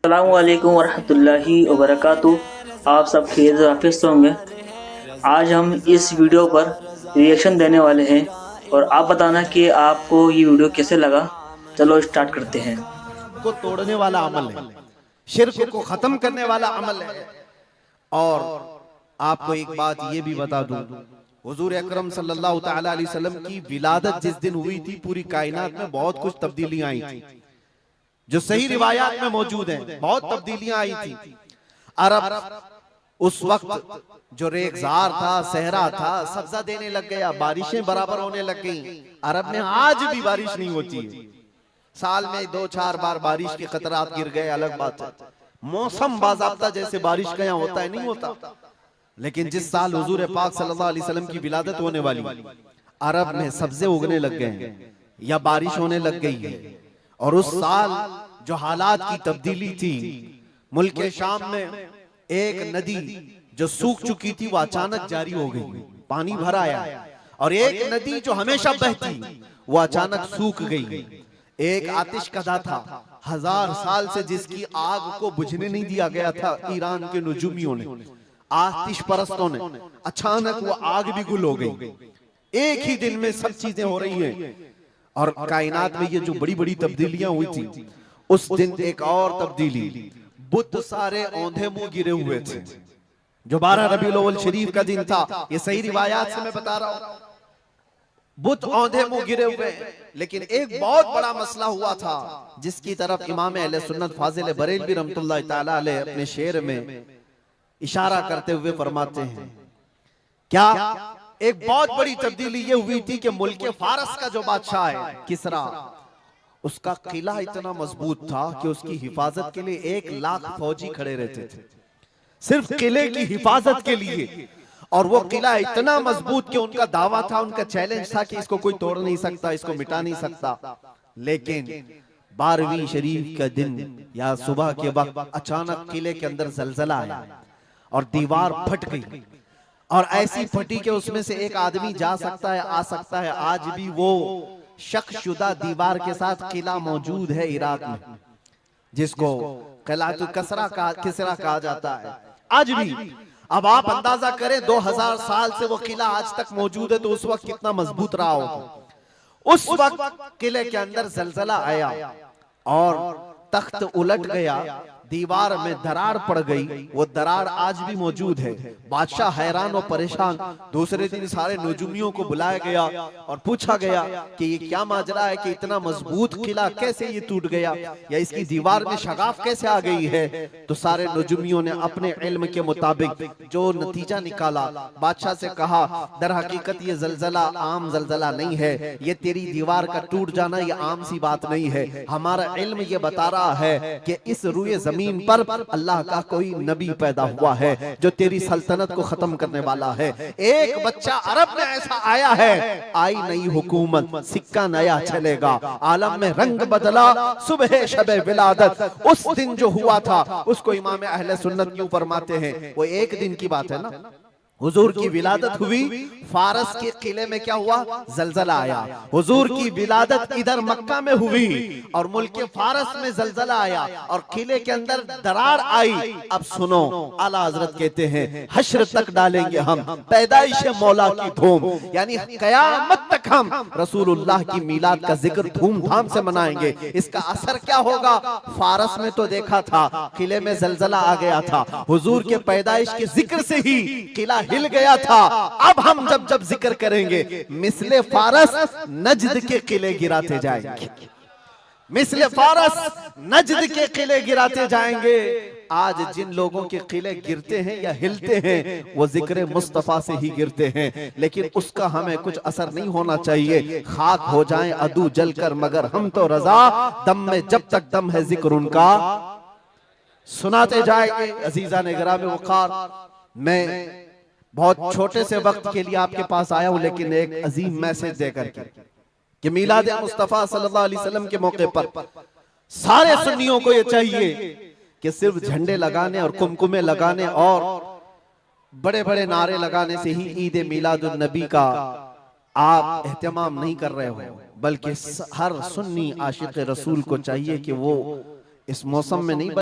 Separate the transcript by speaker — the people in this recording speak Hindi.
Speaker 1: अस्सलामुअलैकुम वरहमतुल्लाहि वबरकातुहू। आप सब खैरियत से वाफिस होंगे। आज हम इस वीडियो पर रिएक्शन देने वाले हैं और आप बताना कि आपको ये वीडियो कैसे लगा। चलो स्टार्ट करते हैं।
Speaker 2: को तोड़ने वाला अमल है, शिर्क को खत्म करने वाला अमल है। और आपको एक बात ये भी बता दूं, हुजूर अकरम सल्लल्लाहु तआला अलैहि वसल्लम की विलादत जिस दिन हुई थी, पूरी कायनात में बहुत कुछ तब्दीलियां आई थी, जो सही रिवायात में मौजूद हैं। बहुत तब्दीलियां आई थी। अरब उस वक्त जो रेगजार था, सहरा था, सब्जा देने लग गया, बारिशें बराबर होने लग गई। अरब में आज भी बारिश नहीं होती है, साल में 2-4 बार बारिश के खतरात गिर गए, अलग बात है। मौसम बाज़ाब्ता जैसे बारिश का यहाँ होता है, नहीं होता। लेकिन जिस साल हुजूर पाक सल्लल्लाहु अलैहि वसल्लम की विलादत होने वाली, अरब में सब्जे उगने लग गए हैं या बारिश होने लग गई है। और उस साल जो हालात की तब्दीली थी, मुल्क शाम में एक नदी जो सूख चुकी थी वो अचानक जारी हो गई, पानी भर आया। और एक नदी जो हमेशा बहती वो अचानक सूख गई। एक आतिश कदा था, 1000 साल से जिसकी आग को बुझने नहीं दिया गया था ईरान के नुजूमियों ने, आतिश परस्तों ने, अचानक वो आग भी गुल हो गई। एक ही दिन में सब चीजें हो रही हैं। और कायनात में ये जो बड़ी बड़ी तब्दीलियां हुई थी, उस दिन एक और तब्दीली, बुत सारे औंधे मुंह गिरे हुए थे। जो 12 रबीउल अव्वल शरीफ का दिन था, ये सही रिवायात से मैं बता रहा हूं, बुत औंधे मुंह गिरे हुए। लेकिन एक बहुत बड़ा मसला हुआ था, जिसकी तरफ इमाम अहले सुन्नत फाजिल बरेलवी रहमतुल्लाह ताला अलैह अपने शेर में इशारा करते हुए फरमाते हैं, क्या एक बहुत बड़ी तब्दीली ये हुई थी कि मुल्क फारस का जो बादशाह है किसरा, उसका किला इतना मजबूत था कि उसकी हिफाजत के लिए 1 लाख फौजी खड़े रहते थे, सिर्फ किले की हिफाजत के लिए। और वो किला इतना मजबूत कि उनका दावा था, उनका चैलेंज था कि इसको कोई तोड़ नहीं सकता, इसको मिटा नहीं सकता। लेकिन 12वीं शरीफ का दिन या सुबह के वक्त अचानक किले के अंदर जलजला आया और दीवार फट गई। और ऐसी फटी कि उसमें से एक आदमी जा सकता है, आ सकता है। आज भी वो शक्शुदा दीवार के साथ किला मौजूद है इराक में, जिसको किलातुल किसरा कहा जाता है आज भी। अब आप अंदाजा करें, 2000 साल से वो किला आज तक मौजूद है, तो उस वक्त कितना मजबूत रहा होगा। उस वक्त किले के अंदर जलजला आया और तख्त उलट गया, दीवार में दरार पड़ गई। वो दरार आज भी मौजूद है। बादशाह हैरान और परेशान। दूसरे दिन सारे नुजूमियों को बुलाया गया और पूछा गया कि ये क्या माजरा है कि इतना मजबूत किला कैसे ये टूट गया, या इसकी दीवार में शगाफ कैसे आ गई है। तो सारे नुजूमियों ने अपने इल्म के मुताबिक जो नतीजा निकाला, बादशाह से कहा, दर हकीकत ये जलजला आम जलजला नहीं है, ये तेरी दीवार का टूट जाना ये आम सी बात नहीं है। हमारा इल्म ये बता रहा है कि इस रुए जमीन पर अल्लाह का कोई नबी पैदा हुआ है जो तेरी सल्तनत को खत्म करने वाला है। एक बच्चा अरब में ऐसा आया है, आई नई हुकूमत, सिक्का नया चलेगा, आलम में रंग बदला, सुबह शबे विलादत। उस दिन जो हुआ था उसको इमाम अहले सुन्नत क्यों फरमाते हैं, वो एक दिन की बात है ना। हुजूर की विलादत हुई, फारस के किले में क्या हुआ, जलजला आया। हुजूर की विलादत इधर मक्का में हुई और मुल्क फारस में जलजला आया और किले के अंदर दरार आई। अब सुनो, आला हजरत कहते हैं, हश्र तक डालेंगे हम पैदाइश मौला की धूम, यानी कयामत तक हम रसूलुल्लाह की मिलाद का जिक्र धूमधाम से मनाएंगे। इसका असर क्या होगा, फारस में तो देखा था किले में जलजला आ गया था, हुजूर के पैदाइश के जिक्र से ही किला हिल गया था। अब हम जब जब जिक्र करेंगे, मिसले फारस नजद के किले गिराते जाएंगे, मिसले फारस नजद के किले गिराते जाएंगे। आज जिन लोगों के किले गिरते हैं या हिलते हैं, वो जिक्र मुस्तफा से ही गिरते हैं, लेकिन उसका हमें कुछ असर नहीं होना चाहिए। खाक हो जाएं अदू जलकर, मगर हम तो रजा, दम में जब तक दम है जिक्र उनका सुनाते जाएंगे। अजीजा ने गिरामे वक़ार, मैं बहुत छोटे से वक्त के लिए आपके पास आया हूं, लेकिन एक अजीम मैसेज देकर के कि मिलाद मुस्तफा सल्लल्लाहु अलैहि वसल्लम के मौके पर सारे सुन्नियों को यह चाहिए कि सिर्फ झंडे लगाने और कुमकुमे लगाने और बड़े बड़े नारे लगाने से ही ईद मिलादुन नबी का आप एहतमाम नहीं कर रहे हो, बल्कि हर सुन्नी आशिक रसूल को चाहिए कि वो इस मौसम में नहीं